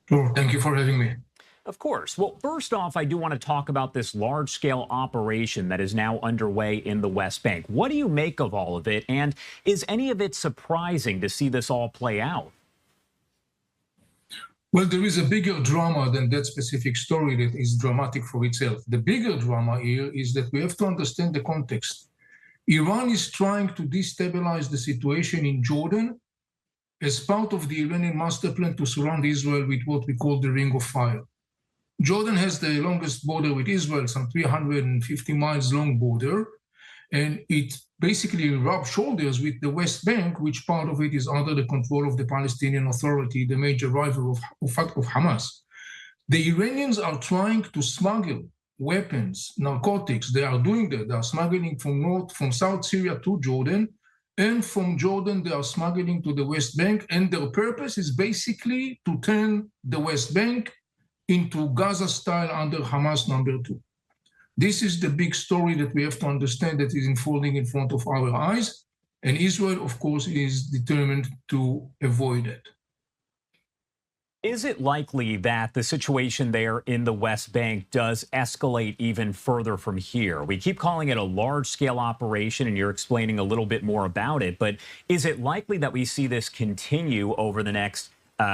Sure. Thank you for having me. Of course. Well, first off, I do want to talk about this large-scale operation that is now underway in the West Bank. What do you make of all of it? And is any of it surprising to see this all play out? Well, there is a bigger drama than that specific story that is dramatic for itself. The bigger drama here is that we have to understand the context. Iran is trying to destabilize the situation in Jordan as part of the Iranian master plan to surround Israel with what we call the Ring of Fire. Jordan has the longest border with Israel, some 350 miles long border, and it basically rubs shoulders with the West Bank, which part of it is under the control of the Palestinian Authority, the major rival of Hamas. The Iranians are trying to smuggle weapons, narcotics. They are doing that. They are smuggling from South Syria to Jordan, and from Jordan they are smuggling to the West Bank, and their purpose is basically to turn the West Bank into Gaza style under Hamas #2. This is the big story that we have to understand that is unfolding in front of our eyes, and Israel, of course, is determined to avoid it. Is it likely that the situation there in the West Bank does escalate even further from here? We keep calling it a large-scale operation, and you're explaining a little bit more about it, but is it likely that we see this continue over the next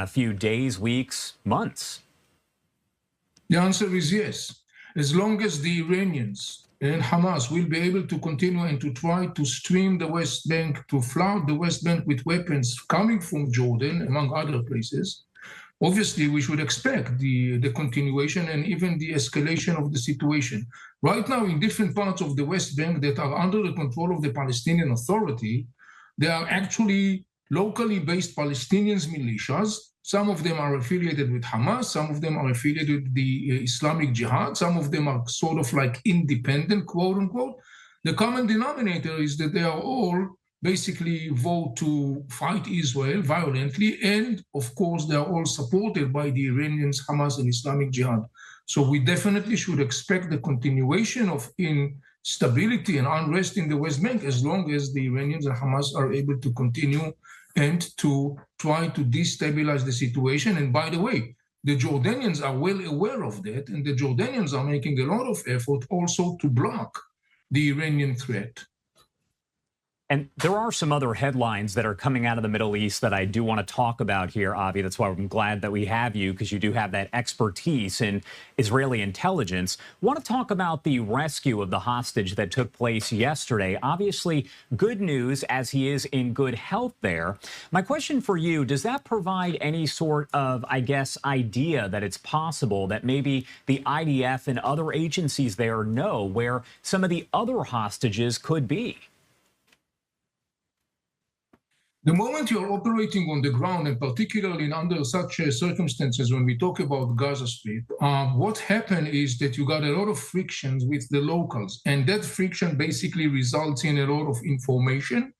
few days, weeks, months? The answer is yes. As long as the Iranians and Hamas will be able to continue and to try to stream the West Bank, to flood the West Bank with weapons coming from Jordan, among other places, obviously we should expect the continuation and even the escalation of the situation. Right now, in different parts of the West Bank that are under the control of the Palestinian Authority, there are actually locally based Palestinians militias. Some of them are affiliated with Hamas, some of them are affiliated with the Islamic Jihad, some of them are sort of like independent, quote unquote. The common denominator is that they are all basically vote to fight Israel violently, and of course they are all supported by the Iranians, Hamas, and Islamic Jihad. So we definitely should expect the continuation of instability and unrest in the West Bank as long as the Iranians and Hamas are able to continue and to try to destabilize the situation. And by the way, the Jordanians are well aware of that, and the Jordanians are making a lot of effort also to block the Iranian threat. And there are some other headlines that are coming out of the Middle East that I do want to talk about here, Avi. That's why I'm glad that we have you, because you do have that expertise in Israeli intelligence. I want to talk about the rescue of the hostage that took place yesterday. Obviously, good news as he is in good health there. My question for you, does that provide any sort of, I guess, idea that it's possible that maybe the IDF and other agencies there know where some of the other hostages could be? The moment you're operating on the ground, and particularly under such circumstances when we talk about Gaza Strip, what happened is that you got a lot of frictions with the locals, and that friction basically results in a lot of information.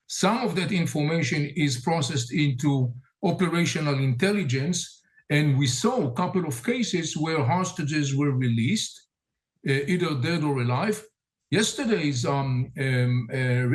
Some of that information is processed into operational intelligence, and we saw a couple of cases where hostages were released, either dead or alive. Yesterday's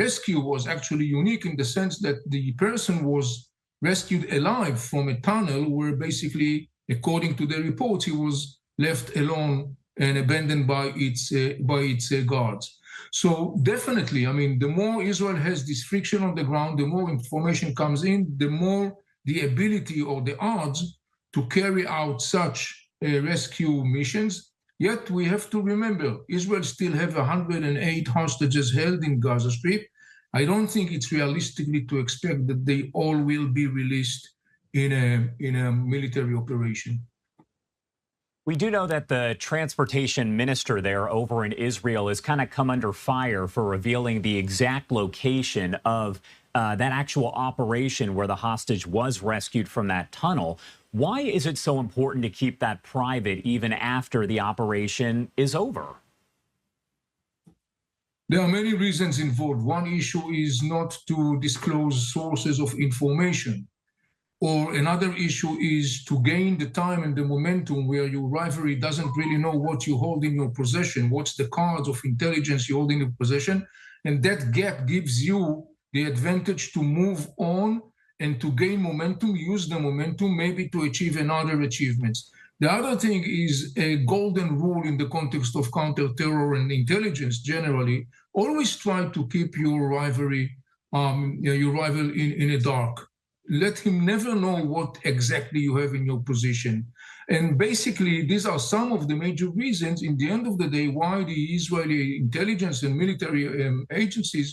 rescue was actually unique in the sense that the person was rescued alive from a tunnel where basically, according to the reports, he was left alone and abandoned by its guards. So definitely, I mean, the more Israel has this friction on the ground, the more information comes in, the more the ability or the odds to carry out such rescue missions. Yet we have to remember, Israel still have 108 hostages held in Gaza Strip. I don't think it's realistically to expect that they all will be released in a military operation. We do know that the transportation minister there over in Israel has kind of come under fire for revealing the exact location of that actual operation where the hostage was rescued from that tunnel. Why is it so important to keep that private even after the operation is over? There are many reasons involved. One issue is not to disclose sources of information. Or another issue is to gain the time and the momentum where your rivalry doesn't really know what you hold in your possession, what's the cards of intelligence you hold in your possession. And that gap gives you the advantage to move on and to gain momentum, use the momentum maybe to achieve another achievements. The other thing is a golden rule in the context of counter-terror and intelligence generally. Always try to keep your rival in a dark. Let him never know what exactly you have in your position. And basically, these are some of the major reasons, in the end of the day, why the Israeli intelligence and military agencies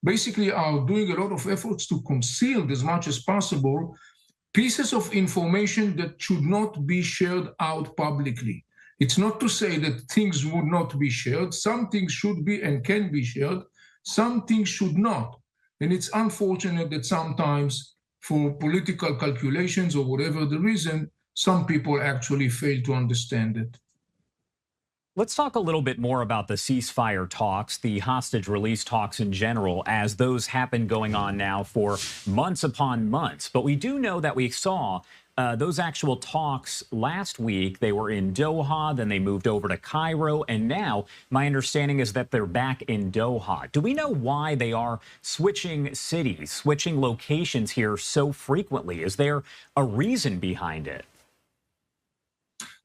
basically are doing a lot of efforts to conceal as much as possible pieces of information that should not be shared out publicly. It's not to say that things would not be shared. Some things should be and can be shared. Some things should not. And it's unfortunate that sometimes, for political calculations or whatever the reason, some people actually fail to understand it. Let's talk a little bit more about the ceasefire talks, the hostage release talks in general, as those have been going on now for months upon months. But we do know that we saw those actual talks last week. They were in Doha, then they moved over to Cairo, and now my understanding is that they're back in Doha. Do we know why they are switching cities, switching locations here so frequently? Is there a reason behind it?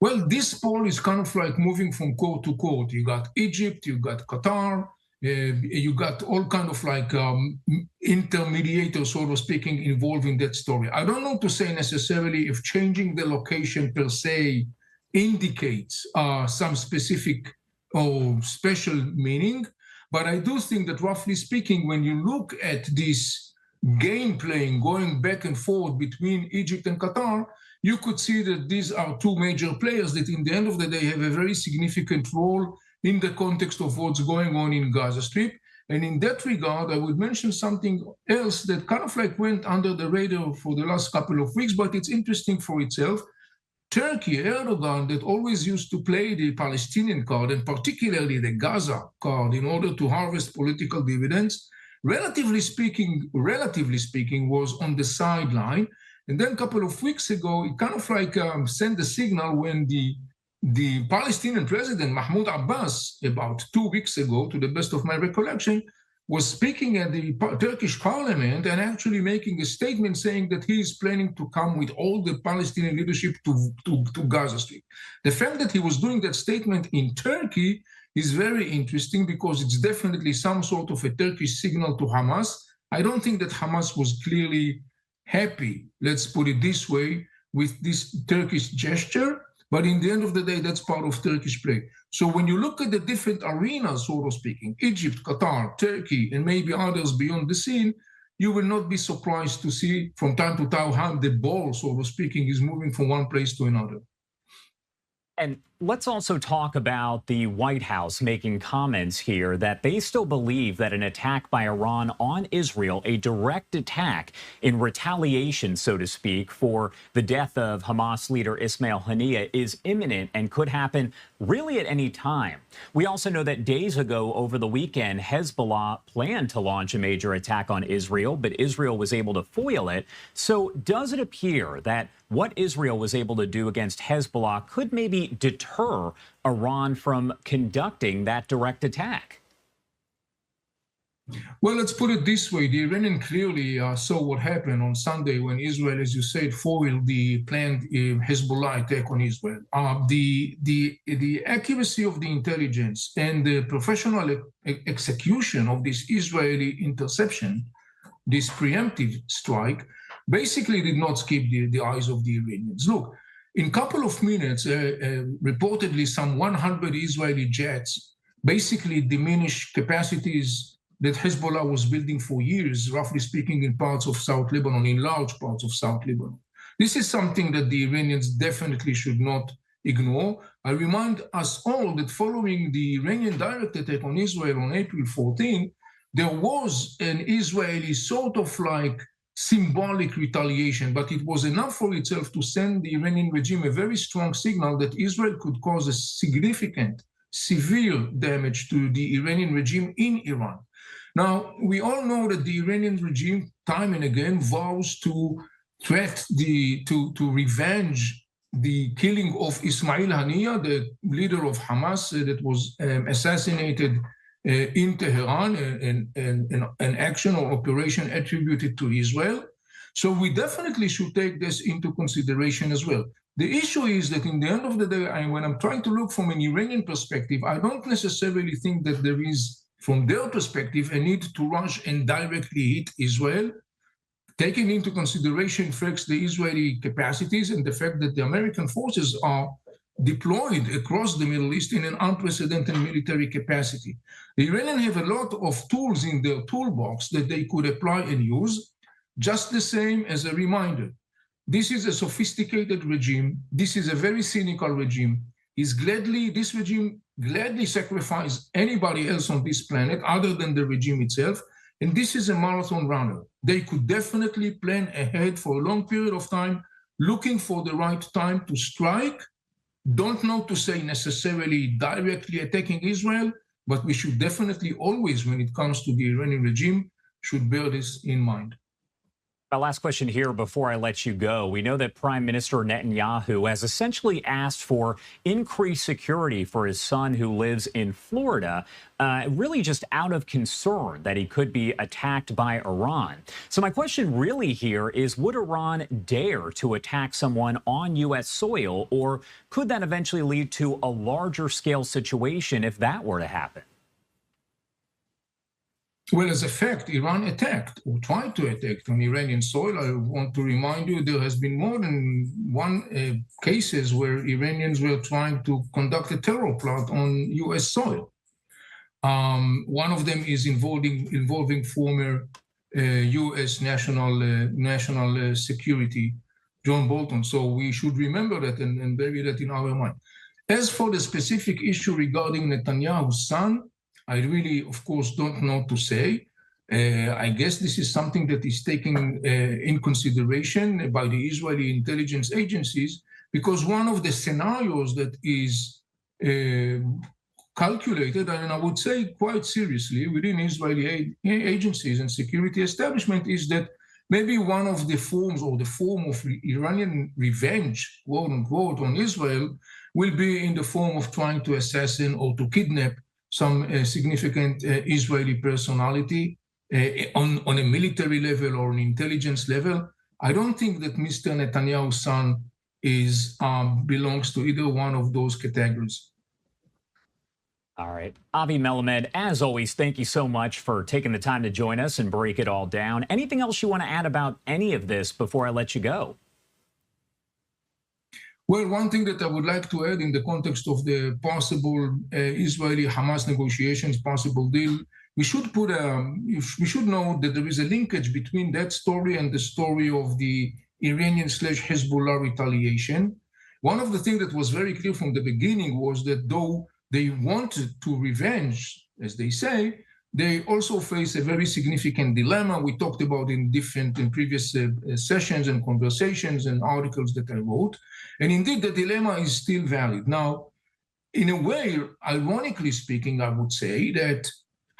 Well, this poll is kind of like moving from court to court. You got Egypt, you got Qatar, you got all kind of like intermediators, sort of speaking, involved in that story. I don't know to say necessarily if changing the location per se indicates some specific or special meaning, but I do think that roughly speaking, when you look at this game playing going back and forth between Egypt and Qatar, you could see that these are two major players that in the end of the day have a very significant role in the context of what's going on in Gaza Strip. And in that regard, I would mention something else that kind of like went under the radar for the last couple of weeks, but it's interesting for itself. Turkey, Erdogan, that always used to play the Palestinian card, and particularly the Gaza card, in order to harvest political dividends, relatively speaking, was on the sideline. And then a couple of weeks ago, it kind of like sent a signal when the Palestinian president, Mahmoud Abbas, about 2 weeks ago, to the best of my recollection, was speaking at the Turkish parliament and actually making a statement saying that he is planning to come with all the Palestinian leadership to Gaza Strip. The fact that he was doing that statement in Turkey is very interesting because it's definitely some sort of a Turkish signal to Hamas. I don't think that Hamas was clearly happy, let's put it this way, with this Turkish gesture, but in the end of the day, that's part of Turkish play. So when you look at the different arenas, sort of speaking, Egypt, Qatar, Turkey, and maybe others beyond the scene, you will not be surprised to see from time to time how the ball, sort of speaking, is moving from one place to another. And let's also talk about the White House making comments here that they still believe that an attack by Iran on Israel, a direct attack in retaliation, so to speak, for the death of Hamas leader Ismail Haniyeh is imminent and could happen really at any time. We also know that days ago, over the weekend, Hezbollah planned to launch a major attack on Israel, but Israel was able to foil it. So does it appear that what Israel was able to do against Hezbollah could maybe deter Iran from conducting that direct attack? Well, let's put it this way. The Iranians clearly saw what happened on Sunday when Israel, as you said, foiled the planned Hezbollah attack on Israel. The accuracy of the intelligence and the professional execution of this Israeli interception, this preemptive strike, basically did not skip the eyes of the Iranians. Look, in a couple of minutes, reportedly some 100 Israeli jets basically diminished capacities that Hezbollah was building for years, roughly speaking, in parts of South Lebanon, in large parts of South Lebanon. This is something that the Iranians definitely should not ignore. I remind us all that following the Iranian direct attack on Israel on April 14, there was an Israeli sort of like symbolic retaliation, but it was enough for itself to send the Iranian regime a very strong signal that Israel could cause a significant, severe damage to the Iranian regime in Iran. Now, we all know that the Iranian regime, time and again, vows to revenge the killing of Ismail Haniyeh, the leader of Hamas that was assassinated in Tehran, an action or operation attributed to Israel. So we definitely should take this into consideration as well. The issue is that in the end of the day, when I'm trying to look from an Iranian perspective, I don't necessarily think that there is, from their perspective, a need to rush and directly hit Israel, taking into consideration first the Israeli capacities and the fact that the American forces are deployed across the Middle East in an unprecedented military capacity. The Iranians have a lot of tools in their toolbox that they could apply and use. Just the same, as a reminder, this is a sophisticated regime. This is a very cynical regime. This regime gladly sacrifices anybody else on this planet other than the regime itself. And this is a marathon runner. They could definitely plan ahead for a long period of time, looking for the right time to strike. Don't know to say necessarily directly attacking Israel, but we should definitely always, when it comes to the Iranian regime, should bear this in mind. My last question here before I let you go. We know that Prime Minister Netanyahu has essentially asked for increased security for his son who lives in Florida, really just out of concern that he could be attacked by Iran. So my question really here is, would Iran dare to attack someone on U.S. soil, or could that eventually lead to a larger scale situation if that were to happen? Well, as a fact, Iran attacked or tried to attack on Iranian soil. I want to remind you there has been more than one cases where Iranians were trying to conduct a terror plot on U.S. soil. One of them is involving former U.S. national security, John Bolton. So we should remember that and bury that in our mind. As for the specific issue regarding Netanyahu's son, I really, of course, don't know to say. I guess this is something that is taken in consideration by the Israeli intelligence agencies, because one of the scenarios that is calculated, and I would say quite seriously, within Israeli agencies and security establishment, is that maybe one of the forms, or the form of Iranian revenge, quote unquote, on Israel will be in the form of trying to assassinate or to kidnap some significant Israeli personality on a military level or an intelligence level. I don't think that Mr. Netanyahu's son belongs to either one of those categories. All right. Avi Melamed, as always, thank you so much for taking the time to join us and break it all down. Anything else you want to add about any of this before I let you go? Well, one thing that I would like to add in the context of the possible Israeli-Hamas negotiations, possible deal, we should know that there is a linkage between that story and the story of the Iranian/Hezbollah retaliation. One of the things that was very clear from the beginning was that though they wanted to revenge, as they say, they also face a very significant dilemma. We talked about in previous sessions and conversations and articles that I wrote. And indeed, the dilemma is still valid. Now, in a way, ironically speaking, I would say that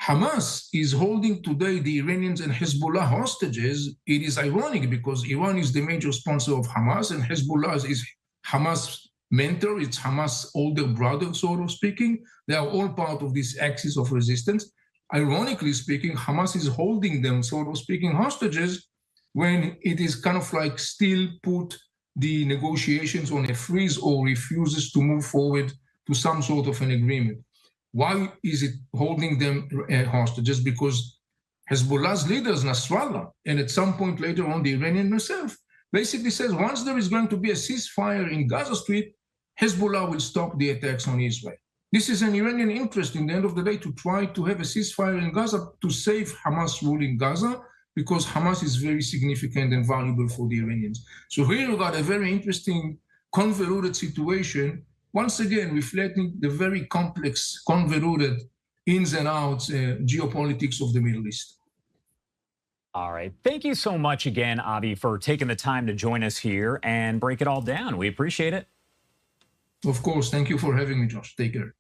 Hamas is holding today the Iranians and Hezbollah hostages. It is ironic because Iran is the major sponsor of Hamas, and Hezbollah is Hamas' mentor. It's Hamas' older brother, sort of speaking. They are all part of this axis of resistance. Ironically speaking, Hamas is holding them, sort of speaking, hostages when it is kind of like still put the negotiations on a freeze or refuses to move forward to some sort of an agreement. Why is it holding them hostages? Because Hezbollah's leaders, Nasrallah, and at some point later on the Iranian themselves, basically says once there is going to be a ceasefire in Gaza Strip, Hezbollah will stop the attacks on Israel. This is an Iranian interest in the end of the day to try to have a ceasefire in Gaza to save Hamas rule in Gaza, because Hamas is very significant and valuable for the Iranians. So here you got a very interesting, convoluted situation, once again reflecting the very complex, convoluted ins and outs geopolitics of the Middle East. All right. Thank you so much again, Avi, for taking the time to join us here and break it all down. We appreciate it. Of course. Thank you for having me, Josh. Take care.